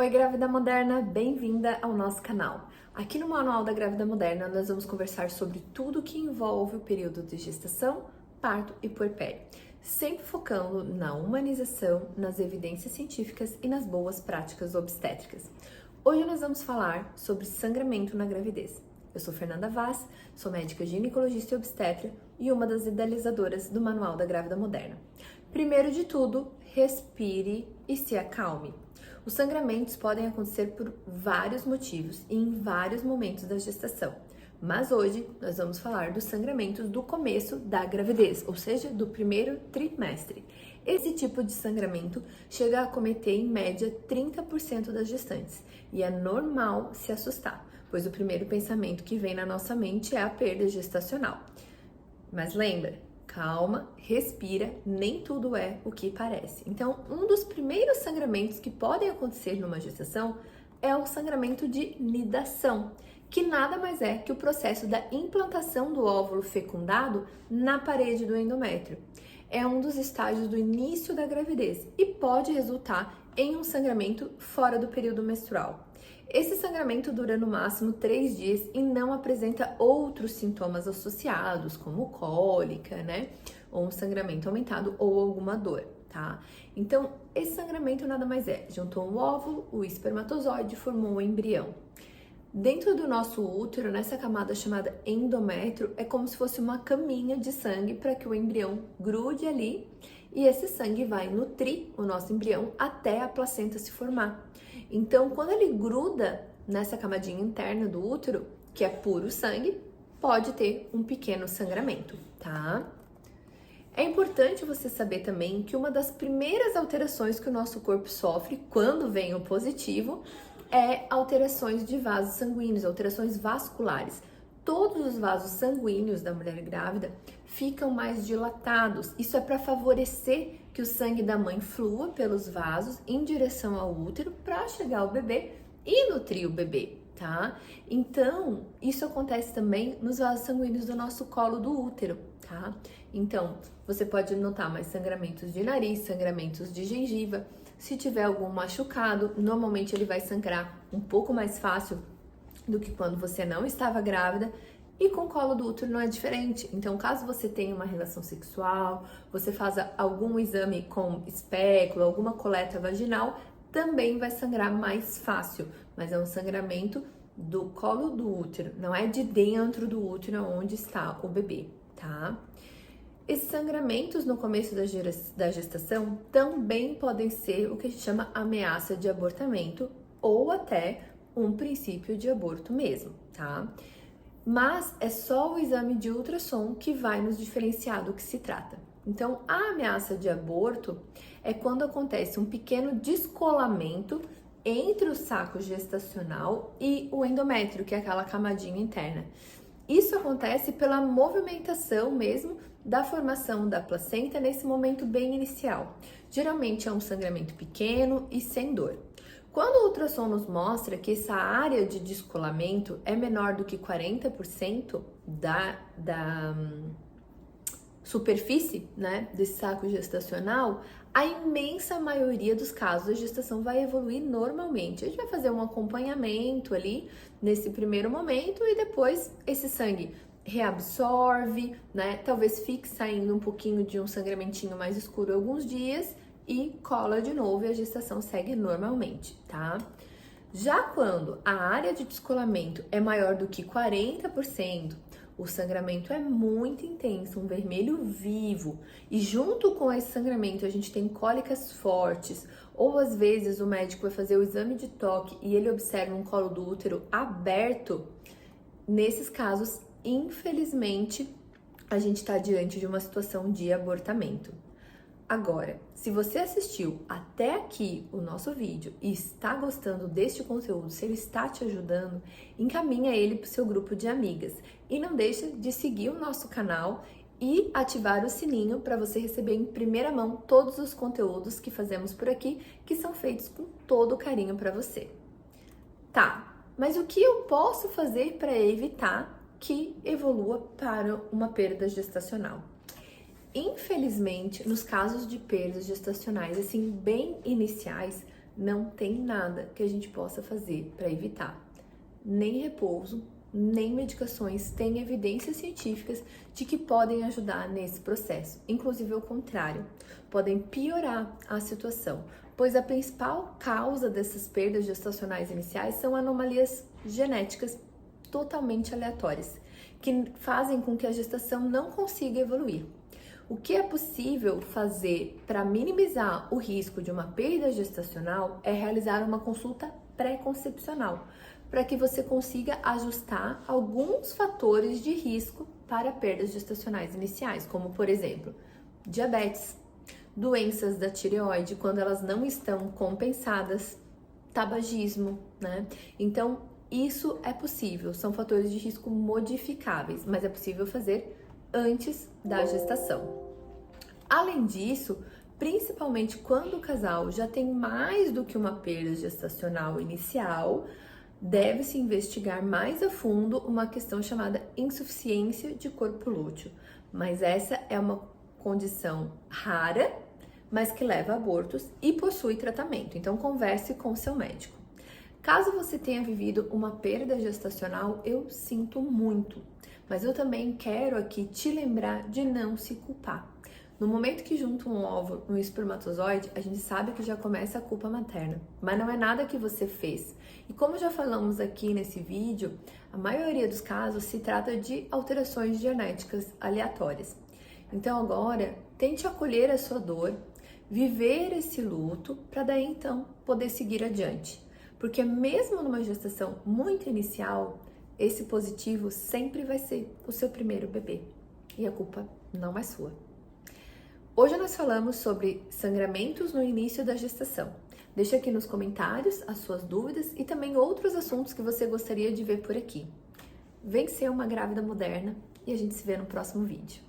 Oi, grávida moderna, bem-vinda ao nosso canal. Aqui no Manual da Grávida Moderna, nós vamos conversar sobre tudo que envolve o período de gestação, parto e puerpério, sempre focando na humanização, nas evidências científicas e nas boas práticas obstétricas. Hoje nós vamos falar sobre sangramento na gravidez. Eu sou Fernanda Vaz, sou médica ginecologista e obstetra e uma das idealizadoras do Manual da Grávida Moderna. Primeiro de tudo, respire e se acalme. Os sangramentos podem acontecer por vários motivos e em vários momentos da gestação, mas hoje nós vamos falar dos sangramentos do começo da gravidez, ou seja, do primeiro trimestre. Esse tipo de sangramento chega a acometer em média 30% das gestantes e é normal se assustar, pois o primeiro pensamento que vem na nossa mente é a perda gestacional. Mas lembra, calma, respira, nem tudo é o que parece. Então, um dos primeiros sangramentos que podem acontecer numa gestação é o sangramento de nidação, que nada mais é que o processo da implantação do óvulo fecundado na parede do endométrio. É um dos estágios do início da gravidez e pode resultar em um sangramento fora do período menstrual. Esse sangramento dura no máximo 3 dias e não apresenta outros sintomas associados, como cólica, né? Ou um sangramento aumentado ou alguma dor, tá? Então, esse sangramento nada mais é, juntou o óvulo, o espermatozoide formou o embrião. Dentro do nosso útero, nessa camada chamada endométrio, é como se fosse uma caminha de sangue para que o embrião grude ali e esse sangue vai nutrir o nosso embrião até a placenta se formar. Então, quando ele gruda nessa camadinha interna do útero, que é puro sangue, pode ter um pequeno sangramento, tá? É importante você saber também que uma das primeiras alterações que o nosso corpo sofre quando vem o positivo é alterações de vasos sanguíneos, alterações vasculares. Todos os vasos sanguíneos da mulher grávida ficam mais dilatados. Isso é para favorecer que o sangue da mãe flua pelos vasos em direção ao útero para chegar ao bebê e nutrir o bebê, tá? Então, isso acontece também nos vasos sanguíneos do nosso colo do útero, tá? Então, você pode notar mais sangramentos de nariz, sangramentos de gengiva. Se tiver algum machucado, normalmente ele vai sangrar um pouco mais fácil do que quando você não estava grávida, e com o colo do útero não é diferente. Então, caso você tenha uma relação sexual, você faça algum exame com espécula, alguma coleta vaginal, também vai sangrar mais fácil, mas é um sangramento do colo do útero, não é de dentro do útero onde está o bebê, tá? Esses sangramentos no começo da gestação também podem ser o que a gente chama ameaça de abortamento ou até um princípio de aborto mesmo, tá? Mas é só o exame de ultrassom que vai nos diferenciar do que se trata. Então, a ameaça de aborto é quando acontece um pequeno descolamento entre o saco gestacional e o endométrio, que é aquela camadinha interna. Isso acontece pela movimentação mesmo da formação da placenta nesse momento bem inicial. Geralmente é um sangramento pequeno e sem dor. Quando o ultrassom nos mostra que essa área de descolamento é menor do que 40% da superfície, né, desse saco gestacional, a imensa maioria dos casos a gestação vai evoluir normalmente. A gente vai fazer um acompanhamento ali nesse primeiro momento e depois esse sangue reabsorve, né, talvez fique saindo um pouquinho de um sangramentinho mais escuro alguns dias e cola de novo e a gestação segue normalmente, tá? Já quando a área de descolamento é maior do que 40%, o sangramento é muito intenso, um vermelho vivo, e junto com esse sangramento a gente tem cólicas fortes, ou às vezes o médico vai fazer o exame de toque e ele observa um colo do útero aberto. Nesses casos, infelizmente, a gente está diante de uma situação de abortamento. Agora, se você assistiu até aqui o nosso vídeo e está gostando deste conteúdo, se ele está te ajudando, encaminha ele para o seu grupo de amigas. E não deixe de seguir o nosso canal e ativar o sininho para você receber em primeira mão todos os conteúdos que fazemos por aqui, que são feitos com todo carinho para você. Tá, mas o que eu posso fazer para evitar que evolua para uma perda gestacional? Infelizmente, nos casos de perdas gestacionais, assim, bem iniciais, não tem nada que a gente possa fazer para evitar. Nem repouso, nem medicações têm evidências científicas de que podem ajudar nesse processo. Inclusive, ao contrário, podem piorar a situação, pois a principal causa dessas perdas gestacionais iniciais são anomalias genéticas totalmente aleatórias, que fazem com que a gestação não consiga evoluir. O que é possível fazer para minimizar o risco de uma perda gestacional é realizar uma consulta pré-concepcional, para que você consiga ajustar alguns fatores de risco para perdas gestacionais iniciais, como por exemplo, diabetes, doenças da tireoide quando elas não estão compensadas, tabagismo, né? Então, isso é possível, são fatores de risco modificáveis, mas é possível fazer antes da gestação. Além disso, principalmente quando o casal já tem mais do que uma perda gestacional inicial, deve-se investigar mais a fundo uma questão chamada insuficiência de corpo lúteo. Mas essa é uma condição rara, mas que leva a abortos e possui tratamento. Então, converse com seu médico. Caso você tenha vivido uma perda gestacional, eu sinto muito, mas eu também quero aqui te lembrar de não se culpar. No momento que junta um óvulo e um espermatozoide, a gente sabe que já começa a culpa materna, mas não é nada que você fez. E como já falamos aqui nesse vídeo, a maioria dos casos se trata de alterações genéticas aleatórias. Então agora, tente acolher a sua dor, viver esse luto, para daí então poder seguir adiante. Porque mesmo numa gestação muito inicial, esse positivo sempre vai ser o seu primeiro bebê. E a culpa não é sua. Hoje nós falamos sobre sangramentos no início da gestação. Deixa aqui nos comentários as suas dúvidas e também outros assuntos que você gostaria de ver por aqui. Vem ser uma grávida moderna e a gente se vê no próximo vídeo.